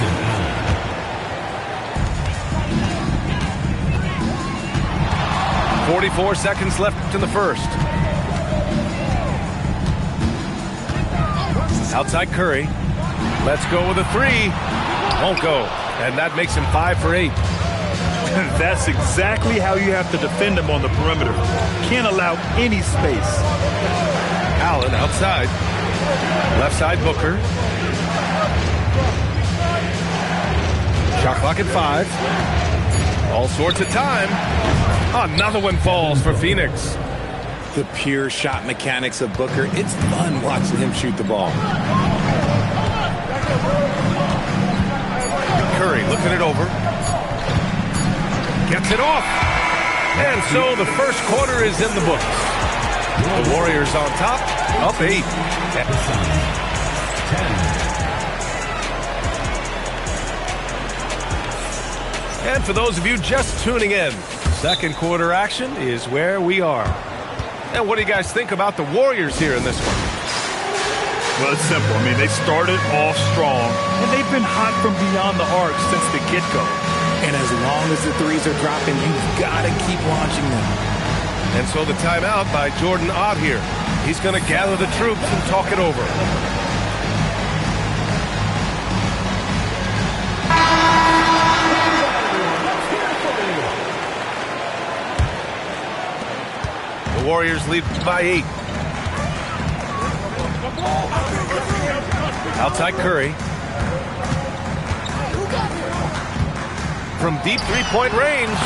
Allen. 44 seconds left in the first. Outside Curry. Let's go with a three. Won't go. And that makes him 5 for 8. That's exactly how you have to defend him on the perimeter. Can't allow any space. Allen outside. Left side Booker. Shot clock at 5. All sorts of time. Another one falls for Phoenix. The pure shot mechanics of Booker. It's fun watching him shoot the ball. Curry looking it over. Gets it off. And so the first quarter is in the books. The Warriors on top, up 8. And for those of you just tuning in, second quarter action is where we are. And what do you guys think about the Warriors here in this one? Well, it's simple. I mean, they started off strong, and they've been hot from beyond the arc since the get-go. And as long as the threes are dropping, you've got to keep launching them. And so the timeout by Jordan Ott here. He's going to gather the troops and talk it over. The Warriors lead by 8. Outside Curry. From deep three-point range.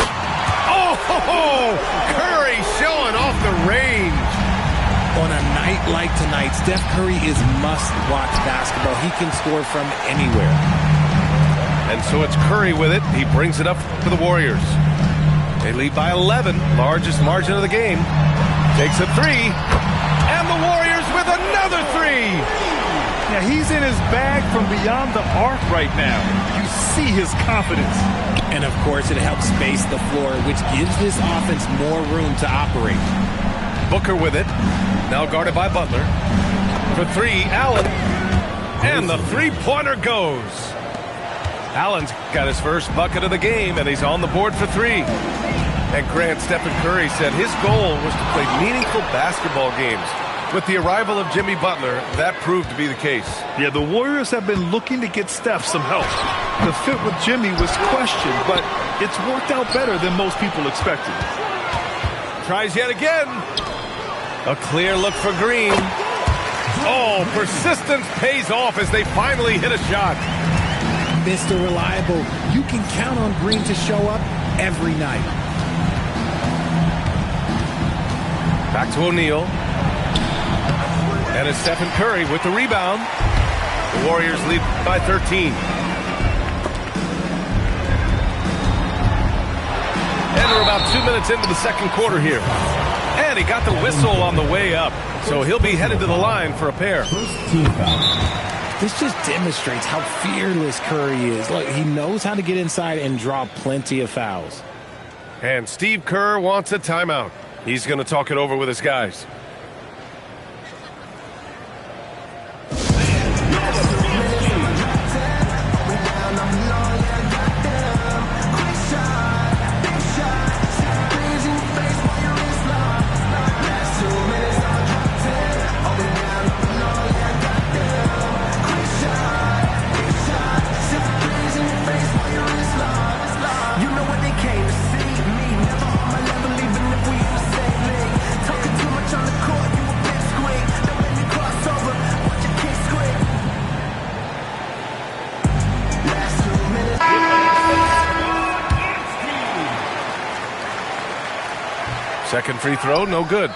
Oh, Curry showing off the range. On a night like tonight, Steph Curry is must-watch basketball. He can score from anywhere. And so it's Curry with it. He brings it up for the Warriors. They lead by 11, largest margin of the game. Takes a three. And the Warriors with another three. Yeah, he's in his bag from beyond the arc right now. You see his confidence. And, of course, it helps space the floor, which gives this offense more room to operate. Booker with it. Now guarded by Butler. For three, Allen. And the three-pointer goes. Allen's got his first bucket of the game, and he's on the board for three. And Grant, Stephen Curry said his goal was to play meaningful basketball games. With the arrival of Jimmy Butler, that proved to be the case. Yeah, the Warriors have been looking to get Steph some help. The fit with Jimmy was questioned, but it's worked out better than most people expected. Tries yet again. A clear look for Green. Oh, persistence pays off as they finally hit a shot. Mr. Reliable, you can count on Green to show up every night. Back to O'Neal. And it's Stephen Curry with the rebound. The Warriors lead by 13. And we're about 2 minutes into the second quarter here. And he got the whistle on the way up. So he'll be headed to the line for a pair. This just demonstrates how fearless Curry is. Look, he knows how to get inside and draw plenty of fouls. And Steve Kerr wants a timeout. He's going to talk it over with his guys. Second free throw, no good.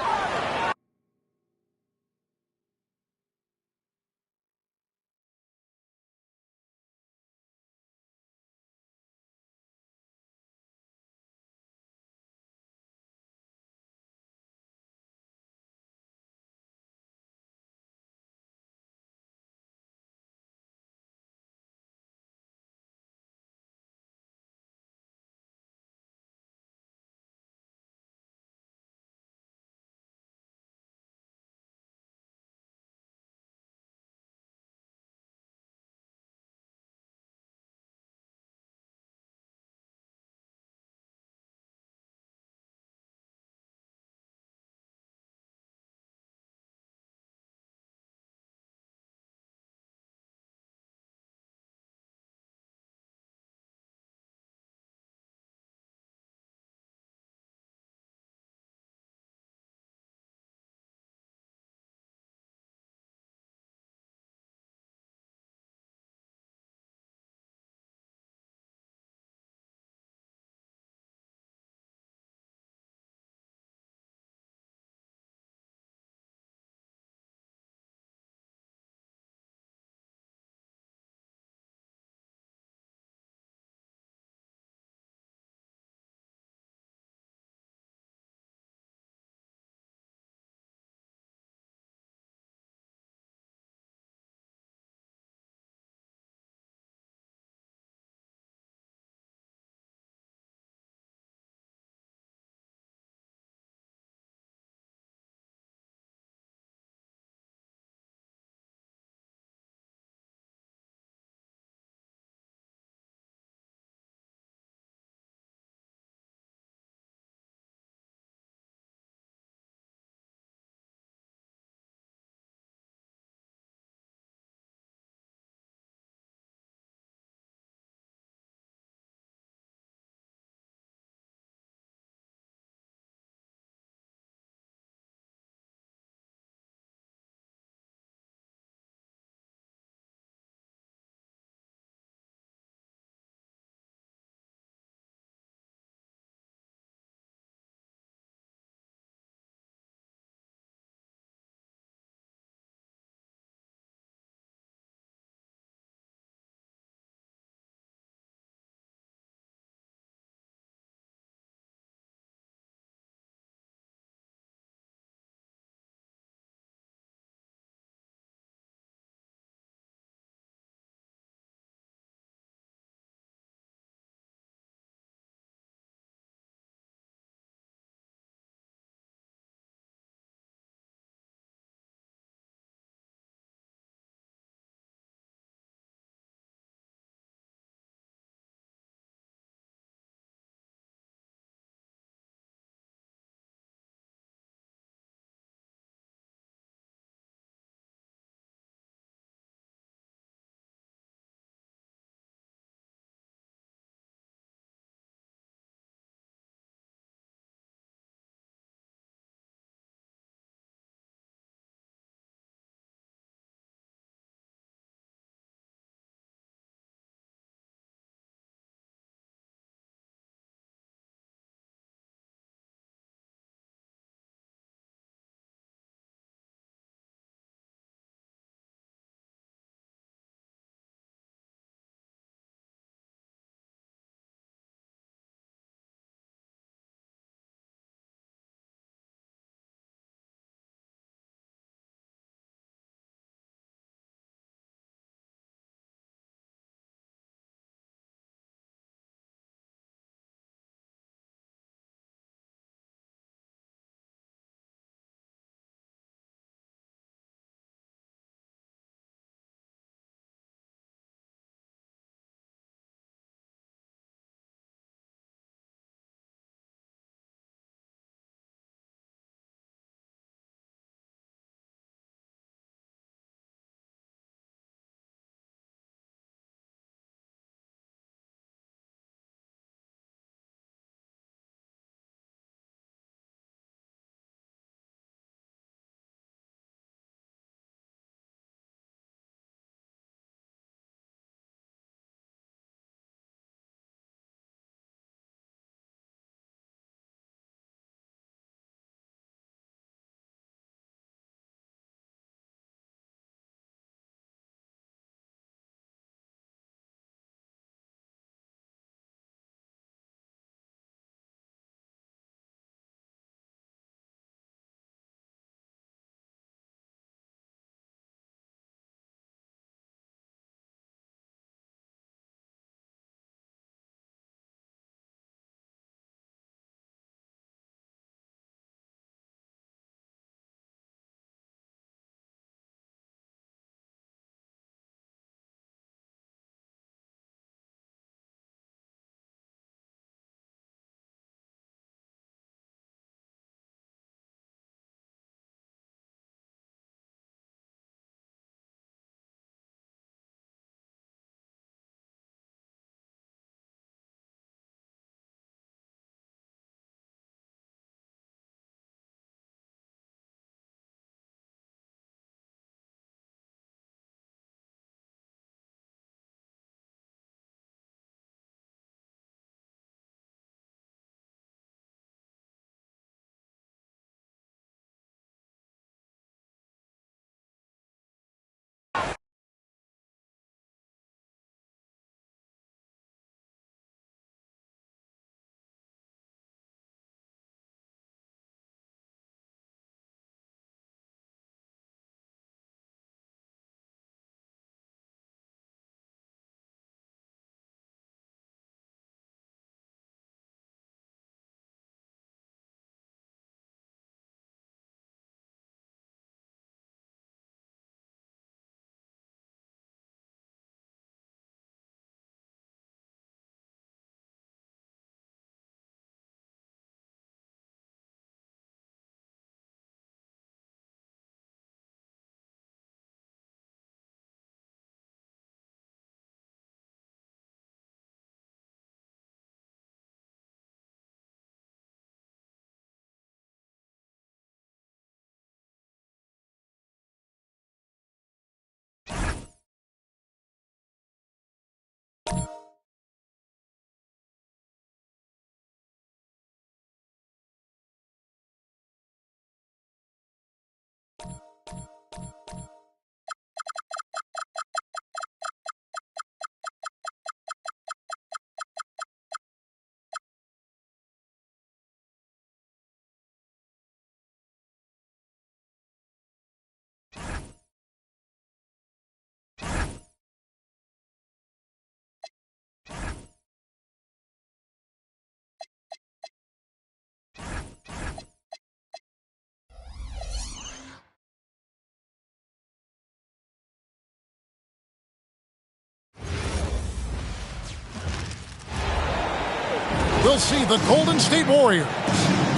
we'll see the Golden State Warriors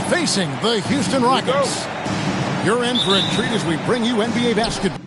facing the Houston Rockets. You're in for a treat as we bring you NBA basketball.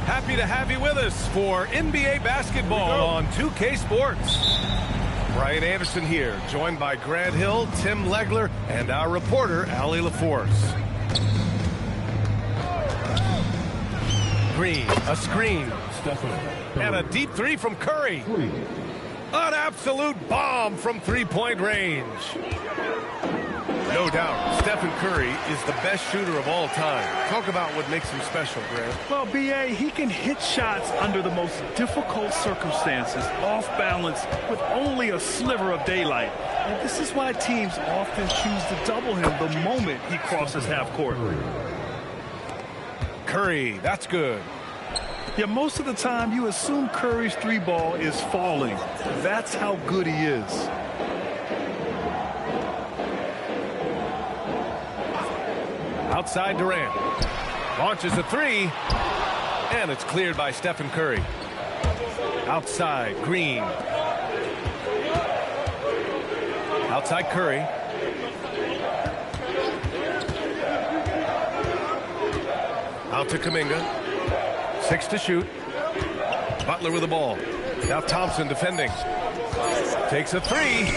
Happy to have you with us for NBA basketball on 2K Sports. Brian Anderson here, joined by Grant Hill, Tim Legler, and our reporter, Allie LaForce. Green, a screen, and a deep three from Curry. An absolute bomb from three-point range. No doubt, Stephen Curry is the best shooter of all time. Talk about what makes him special, Grant. Well, B.A., he can hit shots under the most difficult circumstances, off balance, with only a sliver of daylight. And this is why teams often choose to double him the moment he crosses half court. Curry, that's good. Yeah, most of the time you assume Curry's three ball is falling. That's how good he is. Outside Durant. Launches a three. And it's cleared by Stephen Curry. Outside, Green. Outside Curry. Out to Kuminga. 6 to shoot. Butler with the ball. Now Thompson defending. Takes a three.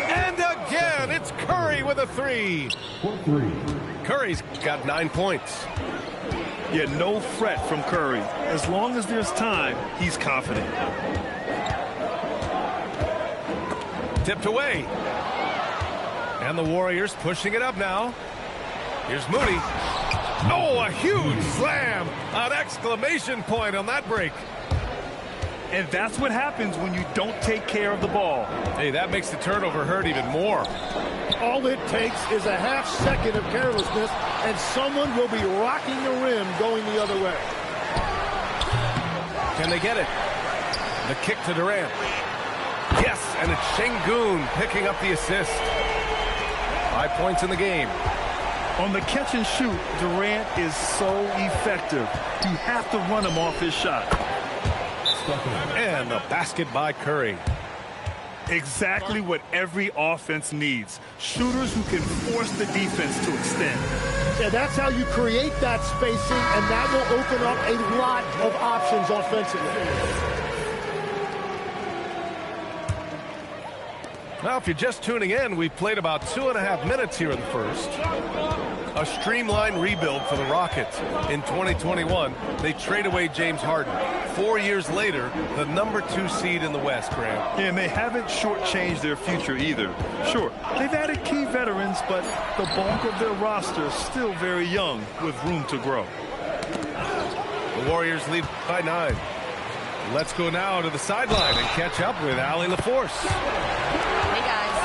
And again, it's Curry with a three. Curry's got 9 points. Yeah, no fret from Curry. As long as there's time, he's confident. Tipped away. And the Warriors pushing it up now. Here's Moody. Oh, a huge slam. An exclamation point on that break. And that's what happens when you don't take care of the ball. Hey, that makes the turnover hurt even more. All it takes is a half second of carelessness, and someone will be rocking the rim going the other way. Can they get it? The kick to Durant. Yes, and it's Şengün picking up the assist. 5 points in the game. On the catch and shoot, Durant is so effective. You have to run him off his shot. And the basket by Curry. Exactly what every offense needs. Shooters who can force the defense to extend. Yeah, that's how you create that spacing, and that will open up a lot of options offensively. Now, if you're just tuning in, we've played about 2.5 minutes here in the first. A streamlined rebuild for the Rockets. In 2021, they trade away James Harden. 4 years later, the #2 seed in the West, Graham. Yeah, and they haven't shortchanged their future either. Sure, they've added key veterans, but the bulk of their roster is still very young with room to grow. The Warriors lead by 9. Let's go now to the sideline and catch up with Allie LaForce. Hey, guys.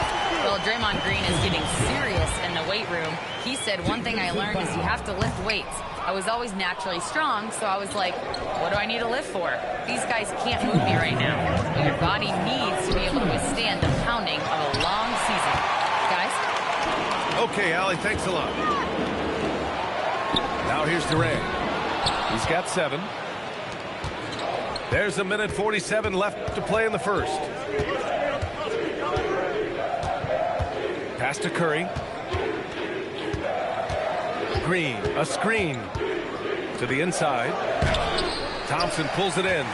Well, Draymond Green is getting serious in the weight room. He said, one thing I learned is you have to lift weights. I was always naturally strong, so I was like, what do I need to lift for? These guys can't move me right now. Your body needs to be able to withstand the pounding of a long season. Guys? Okay, Allie, thanks a lot. Now here's Durant. He's got 7. There's 1:47 left to play in the first. Pass to Curry. Green, a screen to the inside. Thompson pulls it in.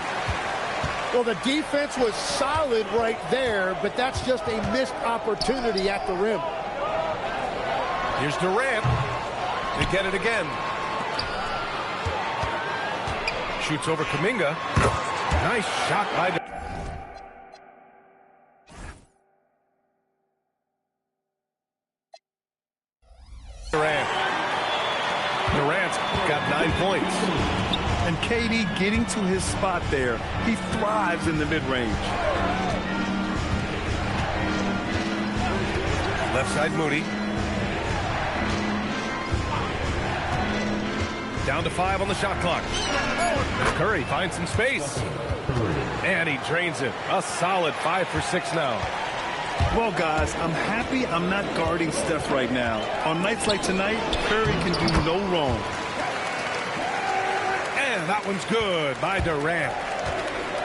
Well, the defense was solid right there, but that's just a missed opportunity at the rim. Here's Durant to get it again. Shoots over Kuminga. Nice shot by Durant. Durant's got 9 points. And KD getting to his spot there. He thrives in the mid-range. Left side Moody. Down to 5 on the shot clock. Curry finds some space. And he drains it. A solid 5 for 6 now. Well, guys, I'm happy I'm not guarding Steph right now. On nights like tonight, Curry can do no wrong. And that one's good by Durant.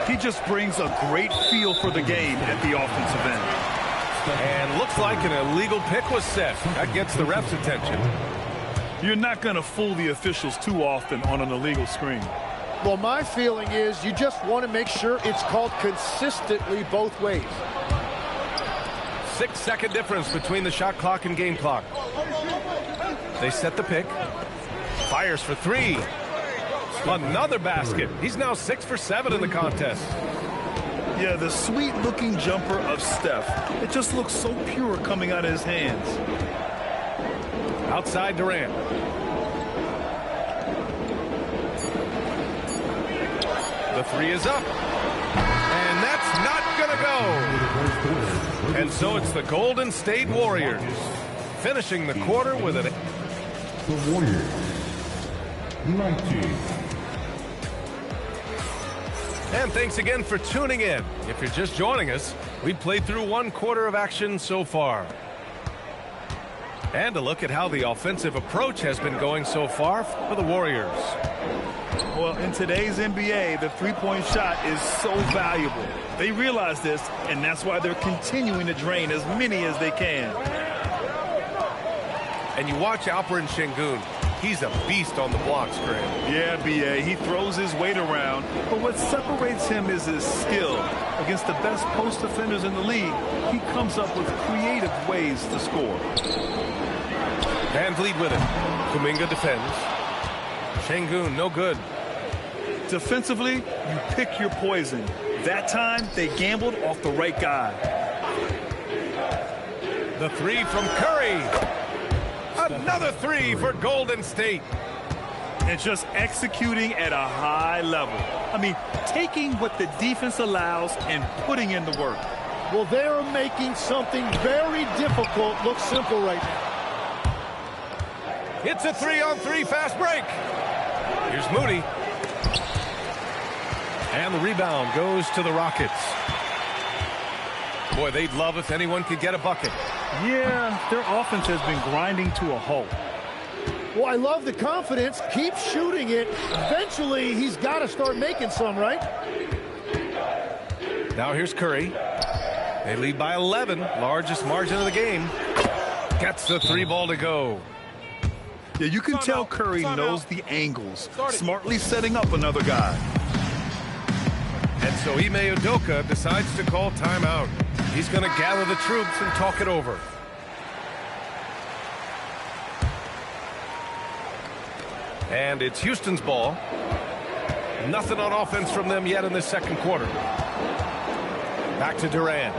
He just brings a great feel for the game at the offensive end. And looks like an illegal pick was set. That gets the ref's attention. You're not going to fool the officials too often on an illegal screen. Well, my feeling is you just want to make sure it's called consistently both ways. 6-second difference between the shot clock and game clock. They set the pick. Fires for 3. Another basket. He's now 6 for 7 in the contest. Yeah, the sweet-looking jumper of Steph. It just looks so pure coming out of his hands. Outside Durant. The 3 is up. And that's not going to go. And so it's the Golden State Warriors finishing the quarter with an... The Warriors, 19. And thanks again for tuning in. If you're just joining us, we've played through 1 quarter of action so far. And a look at how the offensive approach has been going so far for the Warriors. Well, in today's NBA, the three-point shot is so valuable. They realize this, and that's why they're continuing to drain as many as they can. And you watch Alperen Sengun. He's a beast on the blocks, Graham. Yeah, B.A., he throws his weight around, but what separates him is his skill. Against the best post defenders in the league, he comes up with creative ways to score. VanVleet with it. Kuminga defends. Sengun, no good. Defensively, you pick your poison. That time, they gambled off the right guy. The 3 from Curry. Another 3 for Golden State. And just executing at a high level. I mean, taking what the defense allows and putting in the work. Well, they're making something very difficult look simple right now. It's a 3-on-3 fast break. Here's Moody. And the rebound goes to the Rockets. Boy, they'd love if anyone could get a bucket. Yeah, their offense has been grinding to a halt. Well, I love the confidence. Keep shooting it. Eventually, he's got to start making some, right? Now here's Curry. They lead by 11, largest margin of the game. Gets the 3 ball to go. Yeah, you can tell Curry knows the angles, smartly setting up another guy. And so Ime Udoka decides to call timeout. He's going to gather the troops and talk it over. And it's Houston's ball. Nothing on offense from them yet in this second quarter. Back to Durant.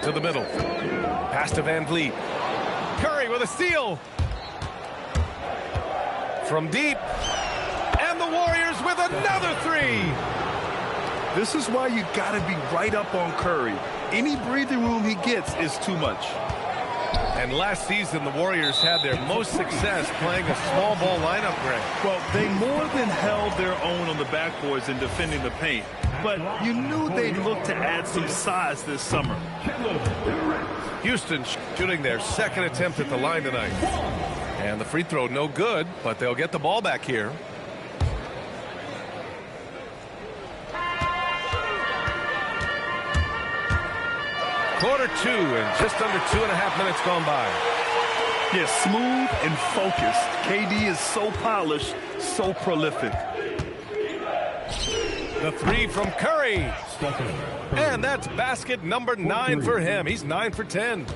To the middle. Pass to Van Vliet. Curry with a steal. From deep. And the Warriors with another three. This is why you got to be right up on Curry. Any breathing room he gets is too much. And last season, the Warriors had their most success playing a small ball lineup, Greg. Well, they more than held their own on the backboards in defending the paint. But you knew they'd look to add some size this summer. Houston shooting their second attempt at the line tonight. And the free throw no good, but they'll get the ball back here. Quarter two and just under 2.5 minutes gone by. Yeah, smooth and focused. KD is so polished, so prolific. The three from Curry. And that's basket number 9 for him. He's 9 for 10.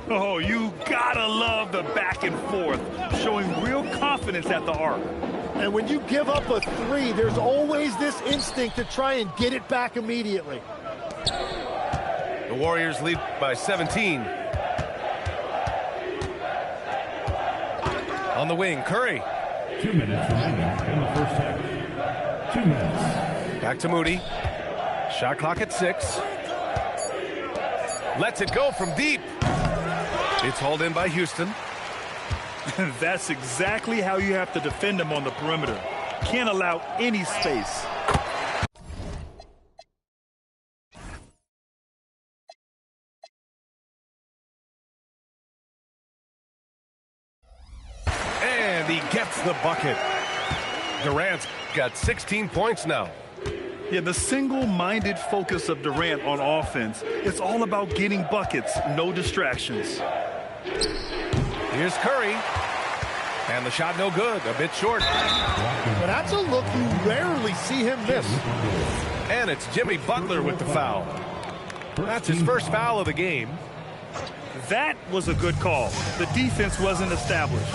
Oh, you gotta love the back and forth, showing real confidence at the arc. And when you give up a three, there's always this instinct to try and get it back immediately. The Warriors lead by 17. On the wing, Curry. 2 minutes remaining in the first half. 2 minutes. Back to Moody. Shot clock at 6. Lets it go from deep. It's hauled in by Houston. That's exactly how you have to defend them on the perimeter. Can't allow any space. And he gets the bucket. Durant's got 16 points now. Yeah, the single-minded focus of Durant on offense, it's all about getting buckets, no distractions. Here's Curry. And the shot no good, a bit short. But that's a look you rarely see him miss. And it's Jimmy Butler with the foul. That's his first foul of the game. That was a good call. The defense wasn't established.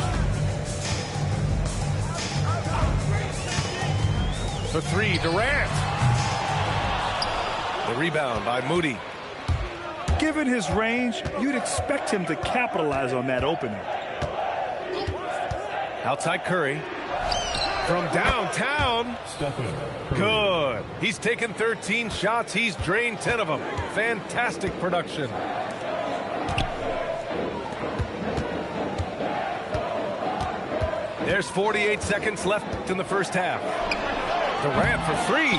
For three, Durant. The rebound by Moody. Given his range, you'd expect him to capitalize on that opening. Outside Curry. From downtown. Good. He's taken 13 shots. He's drained 10 of them. Fantastic production. There's 48 seconds left in the first half. Durant for three.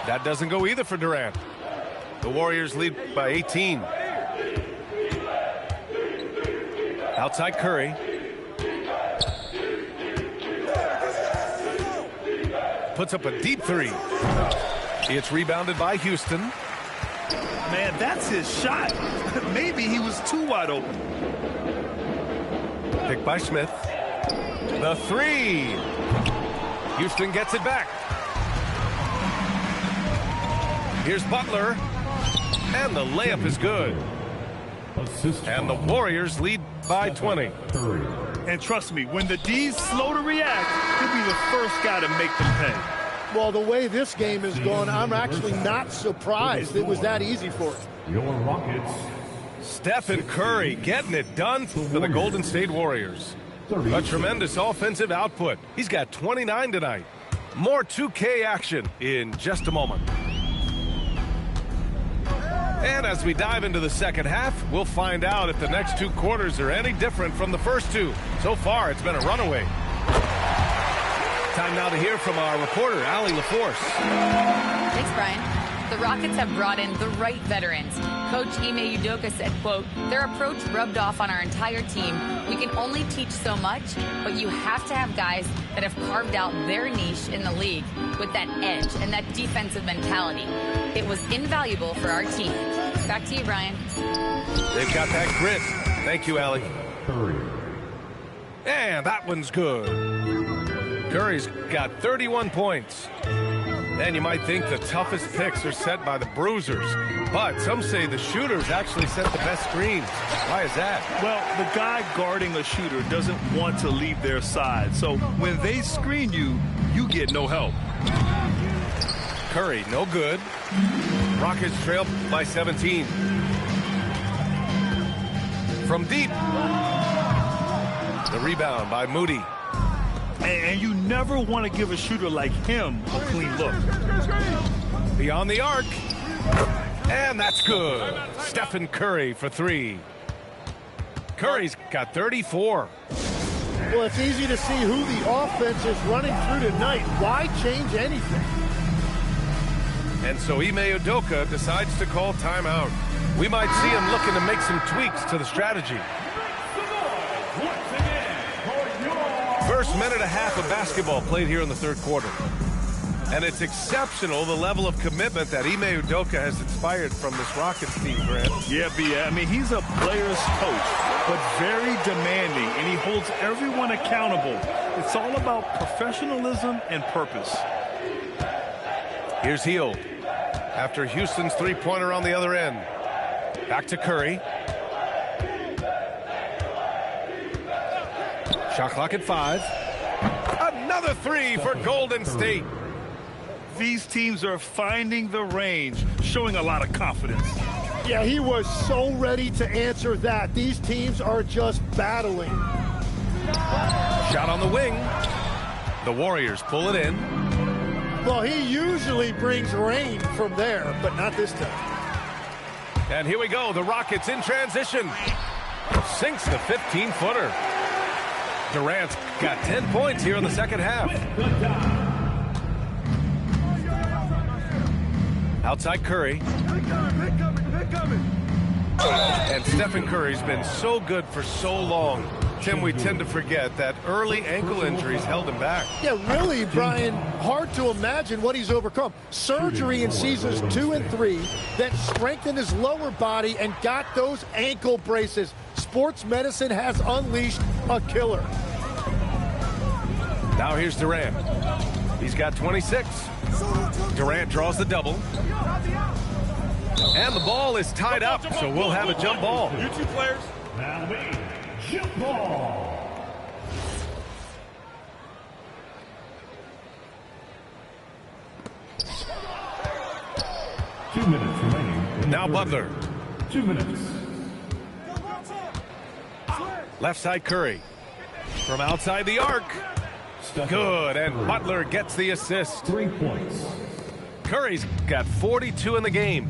That doesn't go either for Durant. The Warriors lead by 18. Outside Curry. Puts up a deep three. It's rebounded by Houston. Man, that's his shot. Maybe he was too wide open. Picked by Smith. The three. Houston gets it back. Here's Butler. And the layup is good. And the Warriors lead by 20. And trust me, when the D's slow to react, he'll be the first guy to make them pay. Well, the way this game is going, I'm actually not surprised it was that easy for him. Your Rockets. Stephen Curry getting it done for the Golden State Warriors. A tremendous offensive output. He's got 29 tonight. More 2K action in just a moment. And as we dive into the second half, we'll find out if the next 2 quarters are any different from the first 2. So far, it's been a runaway. Time now to hear from our reporter, Allie LaForce. Thanks, Brian. The Rockets have brought in the right veterans. Coach Ime Udoka said, quote, their approach rubbed off on our entire team. We can only teach so much, but you have to have guys that have carved out their niche in the league with that edge and that defensive mentality. It was invaluable for our team. Back to you, Brian. They've got that grit. Thank you, Allie. And that one's good. Curry's got 31 points. And you might think the toughest picks are set by the bruisers, but some say the shooters actually set the best screens. Why is that? Well, the guy guarding a shooter doesn't want to leave their side. So when they screen you, you get no help. Curry, no good. Rockets trail by 17. From deep. The rebound by Moody. And you never want to give a shooter like him a clean look. Beyond the arc. And that's good. Stephen Curry for three. Curry's got 34. Well, it's easy to see who the offense is running through tonight. Why change anything? And so Ime Udoka decides to call timeout. We might see him looking to make some tweaks to the strategy. First minute and a half of basketball played here in the third quarter. And it's exceptional the level of commitment that Ime Udoka has inspired from this Rockets team, Grant. Yeah, I mean, he's a player's coach, but very demanding, and he holds everyone accountable. It's all about professionalism and purpose. Here's Hield after Houston's three-pointer on the other end. Back to Curry. Shot clock at 5. Another three for Golden State. These teams are finding the range, showing a lot of confidence. Yeah, he was so ready to answer that. These teams are just battling. Shot on the wing. The Warriors pull it in. Well, he usually brings rain from there, but not this time. And here we go. The Rockets in transition. Sinks the 15-footer. Durant's got 10 points here in the second half. Outside Curry. And Stephen Curry's been so good for so long. Tim, we tend to forget that early ankle injuries held him back. Yeah, really, Brian, hard to imagine what he's overcome. Surgery in seasons 2 and 3 that strengthened his lower body and got those ankle braces. Sports medicine has unleashed a killer. Now here's Durant. He's got 26. Durant draws the double. And the ball is tied up, so we'll have a jump ball. You two players. Now lead, jump ball. Two minutes remaining. Now Butler. 2 minutes. Left side Curry. From outside the arc. Good, and Butler gets the assist. 3 points. Curry's got 42 in the game.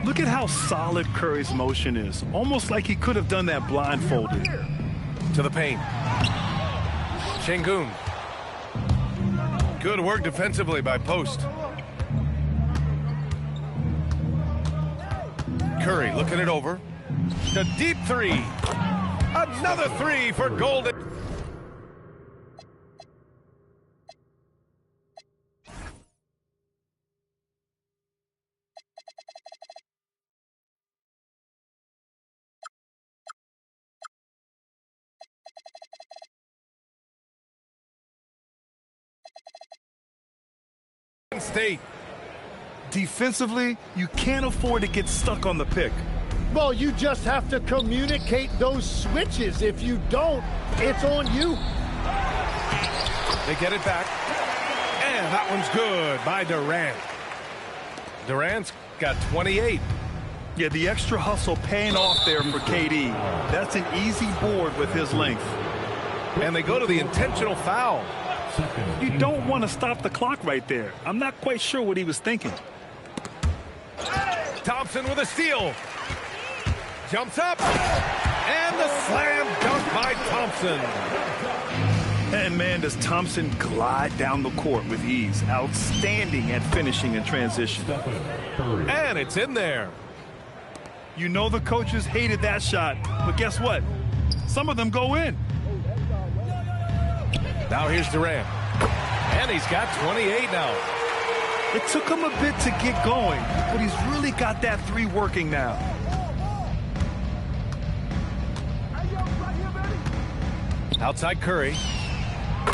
Look at how solid Curry's motion is. Almost like he could have done that blindfolded. To the paint. Şengün. Good work defensively by Post. Curry looking it over. The deep three. Another three for Golden. State. Defensively, you can't afford to get stuck on the pick. Well, you just have to communicate those switches. If you don't, it's on you. They get it back. And that one's good by Durant. Durant's got 28. Yeah, the extra hustle paying off there for KD. That's an easy board with his length. And they go to the intentional foul. You don't want to stop the clock right there. I'm not quite sure what he was thinking. Thompson with a steal. Jumps up. And the slam dunk by Thompson. And man, does Thompson glide down the court with ease. Outstanding at finishing in transition. And it's in there. You know the coaches hated that shot, but guess what? Some of them go in. Now here's Durant. And he's got 28 now. It took him a bit to get going, but he's really got that three working now. Outside Curry.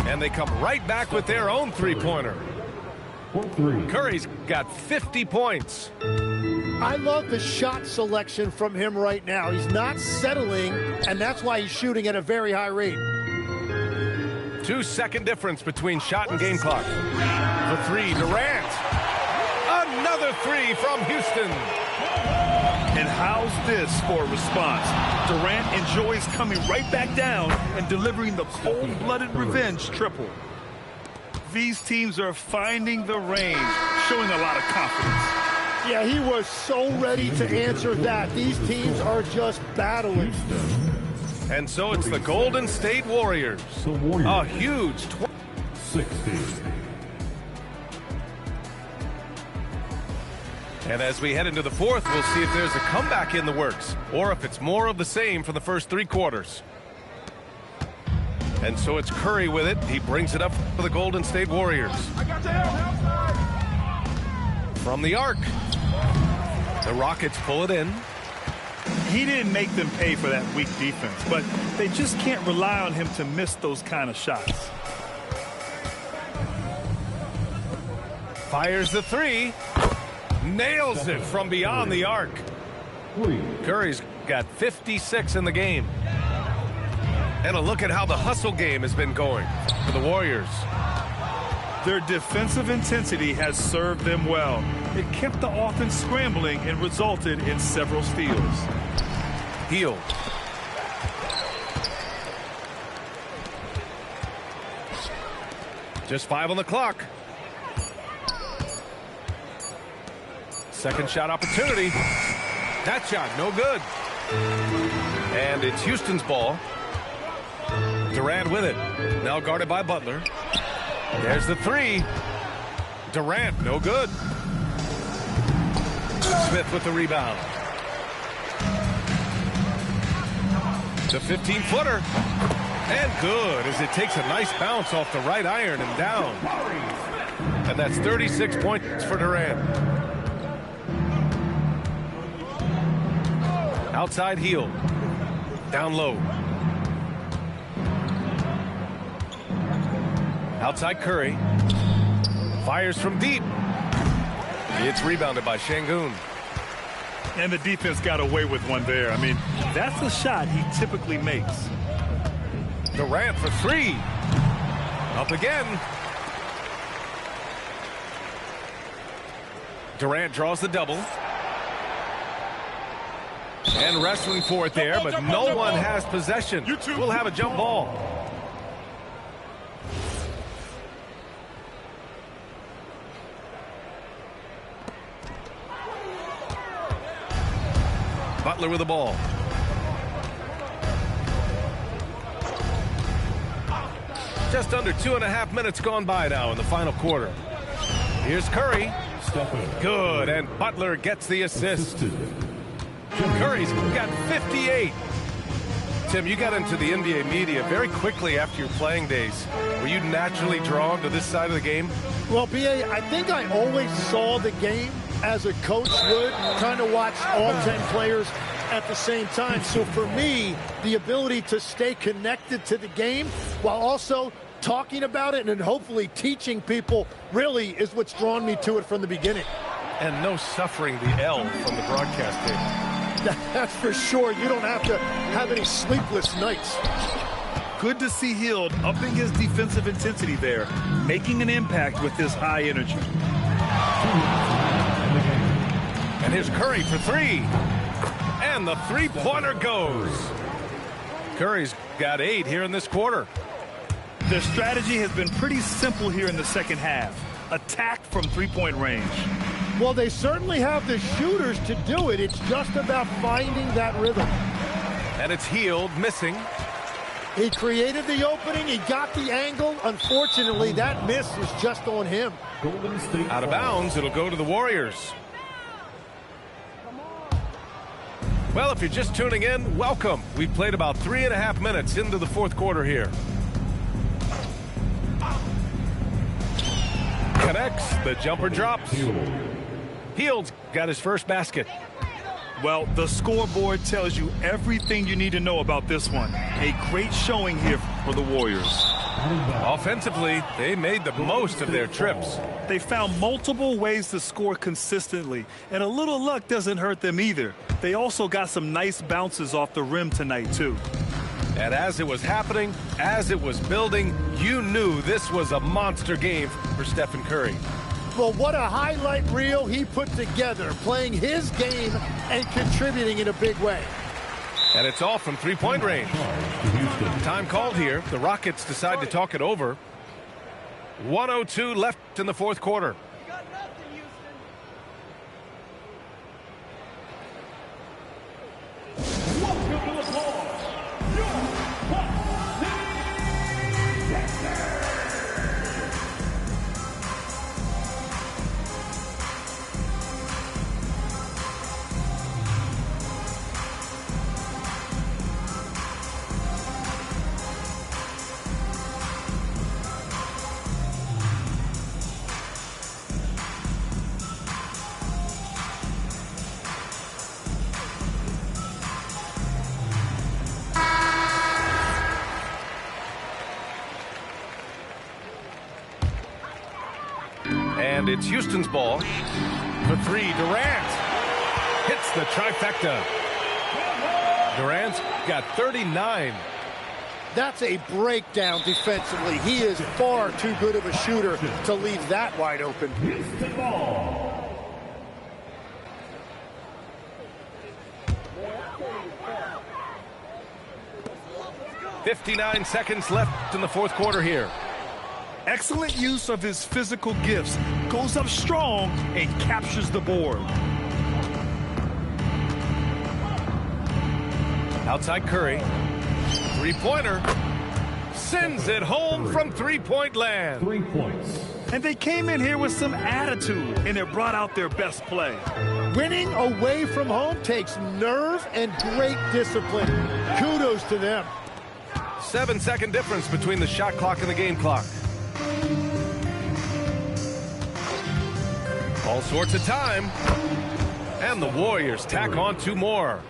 And they come right back with their own three-pointer. Court 3. Curry's got 50 points. I love the shot selection from him right now. He's not settling, and that's why he's shooting at a very high rate. 2-second difference between shot and game clock. For three, Durant. Another three from Houston. And how's this for a response? Durant enjoys coming right back down and delivering the cold-blooded revenge triple. These teams are finding the range, showing a lot of confidence. Yeah, he was so ready to answer that. These teams are just battling. And so it's the Golden State Warriors. The Warriors. A huge 60. And as we head into the fourth, we'll see if there's a comeback in the works or if it's more of the same for the first three quarters. And so it's Curry with it. He brings it up for the Golden State Warriors. From the arc. The Rockets pull it in. He didn't make them pay for that weak defense, but they just can't rely on him to miss those kind of shots. Fires the three. Nails it from beyond the arc. Curry's got 56 in the game. And a look at how the hustle game has been going for the Warriors. Their defensive intensity has served them well. It kept the offense scrambling and resulted in several steals. Hield. Just 5 on the clock. Second shot opportunity. That shot, no good. And it's Houston's ball. Durant with it. Now guarded by Butler. There's the three. Durant, no good. Smith with the rebound. The 15-footer. And good as it takes a nice bounce off the right iron and down. And that's 36 points for Durant. Outside Hield. Down low. Outside Curry. Fires from deep. It's rebounded by Şengün. And the defense got away with one there. I mean, that's a shot he typically makes. Durant for three. Up again. Durant draws the double. And wrestling for it there, but no one has possession. We'll have a jump ball. Butler with the ball. Just under 2.5 minutes gone by now in the final quarter. Here's Curry. Good, and Butler gets the assist. Curry's got 58. Tim, you got into the NBA media very quickly after your playing days. Were you naturally drawn to this side of the game? Well, B.A., I think I always saw the game as a coach would, trying to watch all 10 players at the same time. So for me, the ability to stay connected to the game while also talking about it and hopefully teaching people really is what's drawn me to it from the beginning. And no suffering the L from the broadcast table. That's for sure. You don't have to have any sleepless nights. Good to see Hield upping his defensive intensity there, making an impact with his high energy. And here's Curry for three. And the three-pointer goes. Curry's got 8 here in this quarter. Their strategy has been pretty simple here in the second half. Attack from three-point range. Well, they certainly have the shooters to do it. It's just about finding that rhythm. And it's Hield missing. He created the opening. He got the angle. Unfortunately, that miss is just on him. Out of bounds, it'll go to the Warriors. Well, if you're just tuning in, welcome. We've played about 3.5 minutes into the fourth quarter here. Connects, the jumper drops. Hield's got his first basket. Well, the scoreboard tells you everything you need to know about this one. A great showing here for the Warriors. Offensively, they made the most of their trips. They found multiple ways to score consistently, and a little luck doesn't hurt them either. They also got some nice bounces off the rim tonight, too. And as it was happening, as it was building, you knew this was a monster game for Stephen Curry. Well, what a highlight reel he put together, playing his game and contributing in a big way. And it's all from three-point range. Time called here. The Rockets decide to talk it over. 1:02 left in the fourth quarter. And it's Houston's ball. For three, Durant hits the trifecta. Durant's got 39. That's a breakdown defensively. He is far too good of a shooter to leave that wide open. 59 seconds left in the fourth quarter here. Excellent use of his physical gifts. Goes up strong and captures the board. Outside Curry. Three-pointer. Sends it home from three-point land. 3 points. And they came in here with some attitude, and it brought out their best play. Winning away from home takes nerve and great discipline. Kudos to them. 7-second difference between the shot clock and the game clock. All sorts of time. And the Warriors tack on 2 more.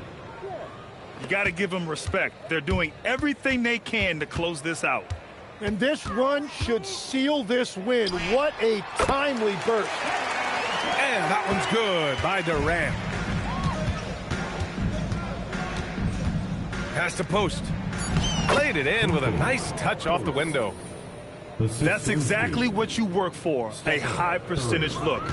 You got to give them respect. They're doing everything they can to close this out. And this run should seal this win. What a timely burst. And that one's good by Durant. Pass to post. Played it in with a nice touch off the window. That's exactly what you work for, a high percentage look.